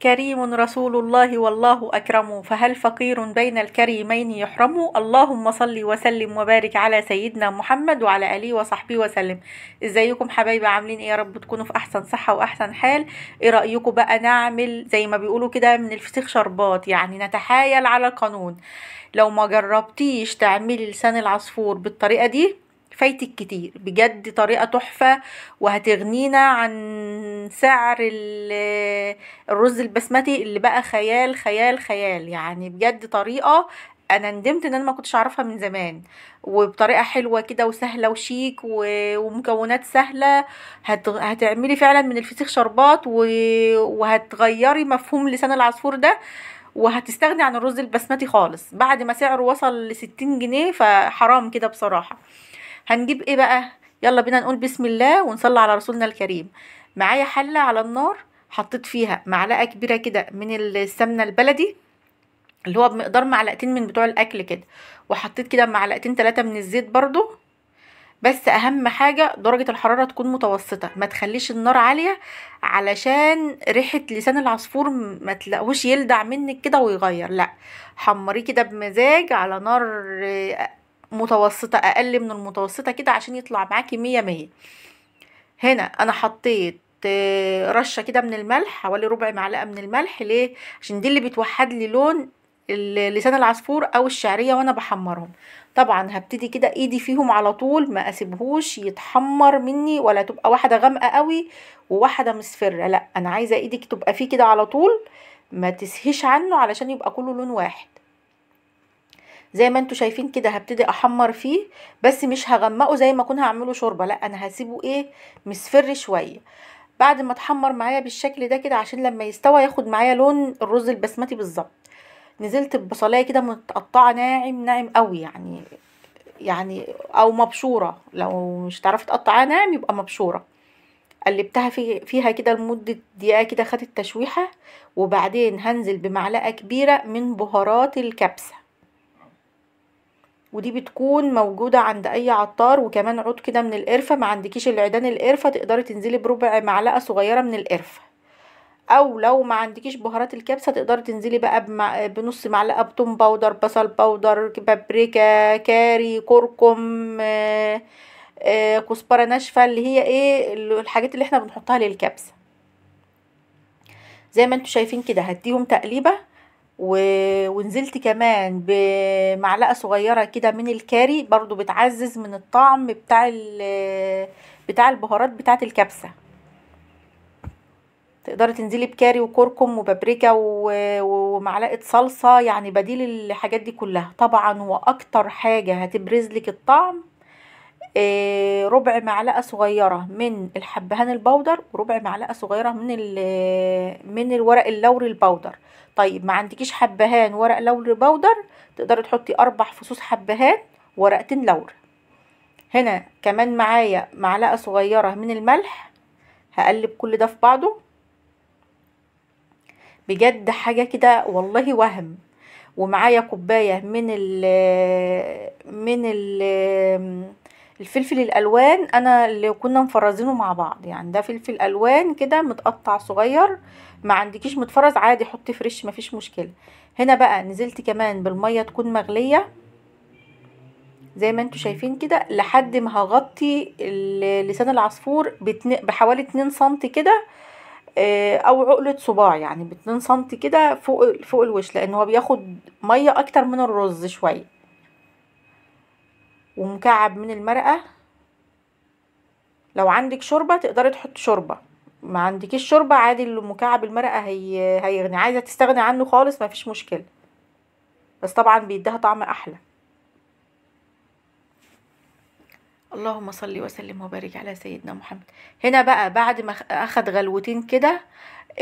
كريم رسول الله والله أكرم، فهل فقير بين الكريمين يحرم؟ اللهم صل وسلم وبارك على سيدنا محمد وعلى آله وصحبه وسلم. ازيكم حبايبي؟ عاملين ايه؟ يا رب تكونوا في احسن صحة واحسن حال. ايه رأيكم بقى نعمل زي ما بيقولوا كده من الفسيخ شربات، يعني نتحايل على القانون؟ لو ما جربتيش تعملي لسان العصفور بالطريقة دي فايتك كتير بجد، طريقة تحفة وهتغنينا عن سعر الرز البسمتي اللي بقى خيال خيال خيال، يعني بجد طريقة انا ندمت ان انا ما كنتش اعرفها من زمان، وبطريقة حلوة كده وسهلة وشيك ومكونات سهلة. هتعملي فعلا من الفسيخ شربات وهتغيري مفهوم لسان العصفور ده، وهتستغني عن الرز البسمتي خالص بعد ما سعره وصل ل60 جنيه، فحرام كده بصراحة. هنجيب ايه بقى؟ يلا بينا نقول بسم الله ونصلي على رسولنا الكريم. معايا حلة على النار، حطيت فيها معلقة كبيرة كده من السمنة البلدي اللي هو بمقدار معلقتين من بتوع الاكل كده، وحطيت كده معلقتين 3 من الزيت برضو. بس اهم حاجة درجة الحرارة تكون متوسطة، ما تخليش النار عالية علشان ريحة لسان العصفور ما تلاقوش يلدع منك كده ويغير، لا، حمريه كده بمزاج على نار متوسطة، اقل من المتوسطة كده عشان يطلع معاكي مية مية. هنا انا حطيت رشة كده من الملح، حوالي ربع معلقة من الملح. ليه؟ عشان دي اللي بتوحد لي لون لسان العصفور او الشعرية وانا بحمرهم. طبعا هبتدي كده ايدي فيهم على طول، ما اسيبهوش يتحمر مني ولا تبقى واحدة غامقة قوي وواحدة مصفرة، لا، انا عايزة ايدك تبقى فيه كده على طول، ما تسهيش عنه علشان يبقى كله لون واحد. زي ما انتوا شايفين كده هبتدي احمر فيه، بس مش هغمقه زي ما اكون هعمله شوربه، لا، انا هسيبه ايه، مصفر شويه. بعد ما اتحمر معايا بالشكل ده كده عشان لما يستوى ياخد معايا لون الرز البسمتي بالظبط، نزلت ببصلايه كده متقطعه ناعم ناعم قوي، يعني او مبشوره، لو مش تعرفي تقطعها ناعم يبقى مبشوره. قلبتها فيها كده لمده دقيقه كده، خدت تشويحه. وبعدين هنزل بمعلقه كبيره من بهارات الكبسه، ودي بتكون موجودة عند اي عطار. وكمان عود كده من القرفة، ما عندكيش العيدان القرفة تقدري تنزلي بربع معلقة صغيرة من القرفة، او لو ما عندكيش بهارات الكبسة تقدري تنزلي بقى بنص معلقة بتوم باودر، بصل باودر، بابريكا، كاري، كركم، كزبرة ناشفة، اللي هي ايه الحاجات اللي احنا بنحطها للكبسة. زي ما انتوا شايفين كده هديهم تقليبة ونزلت كمان بمعلقة صغيرة كده من الكاري، برضو بتعزز من الطعم بتاع البهارات بتاعة الكبسة. تقدري تنزلي بكاري وكركم وبابريكا ومعلقة صلصة، يعني بديل الحاجات دي كلها طبعا. واكتر حاجة هتبرز لك الطعم ربع معلقة صغيرة من الحبهان البودر، وربع معلقة صغيرة من الورق اللوري البودر. طيب ما عندكيش حبهان ورق لوري بودر، تقدري تحطي 4 فصوص حبهان ورقتين لوري. هنا كمان معايا معلقة صغيرة من الملح. هقلب كل ده في بعضه، بجد حاجة كده والله وهم. ومعايا كوباية الفلفل الالوان، انا اللي كنا مفرزينه مع بعض، يعني ده فلفل الوان كده متقطع صغير. ما عندكيش متفرز عادي حطي فريش مفيش مشكله. هنا بقى نزلت كمان بالميه تكون مغليه زي ما انتوا شايفين كده، لحد ما هغطي لسان العصفور بحوالي 2 سنتي كده، او عقلة صباع، يعني ب2 سنتي كده فوق الوش، لان هو بياخد ميه اكتر من الرز شويه. ومكعب من المرقه، لو عندك شوربه تقدري تحط شوربه، ما عندكيش شوربه عادي مكعب المرقه هيغني. عايزه تستغني عنه خالص ما فيش مشكله، بس طبعا بيديها طعم احلى. اللهم صل وسلم وبارك على سيدنا محمد. هنا بقى بعد ما اخد غلوتين كده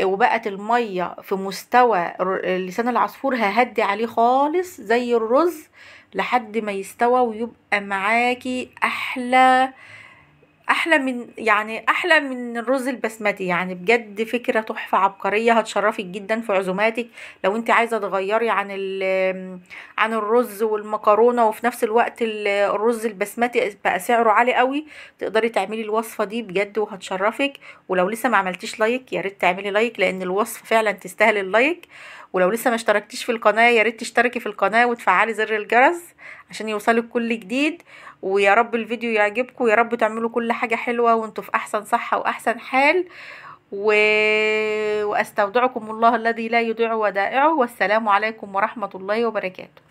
وبقت الميه في مستوى لسان العصفور، ههدي عليه خالص زي الرز لحد ما يستوى ويبقى معاكي احلى احلى من يعني احلى من الرز البسمتي، يعني بجد فكرة تحفة عبقرية، هتشرفك جدا في عزوماتك. لو انت عايزة تغيري عن الرز والمكرونة، وفي نفس الوقت الرز البسمتي بقى سعره عالي قوي، تقدري تعملي الوصفة دي بجد وهتشرفك. ولو لسه ما عملتيش لايك، يا ريت تعملي لايك، لان الوصفة فعلا تستاهل اللايك. ولو لسه ما اشتركتيش في القناة، يا ريت تشتركي في القناة وتفعلي زر الجرس عشان يوصلك كل جديد. ويا رب الفيديو يعجبكم، ويا رب تعملوا كل حاجة حلوة وانتوا في احسن صحة واحسن حال. و... واستودعكم الله الذي لا يضيع ودائعه، والسلام عليكم ورحمة الله وبركاته.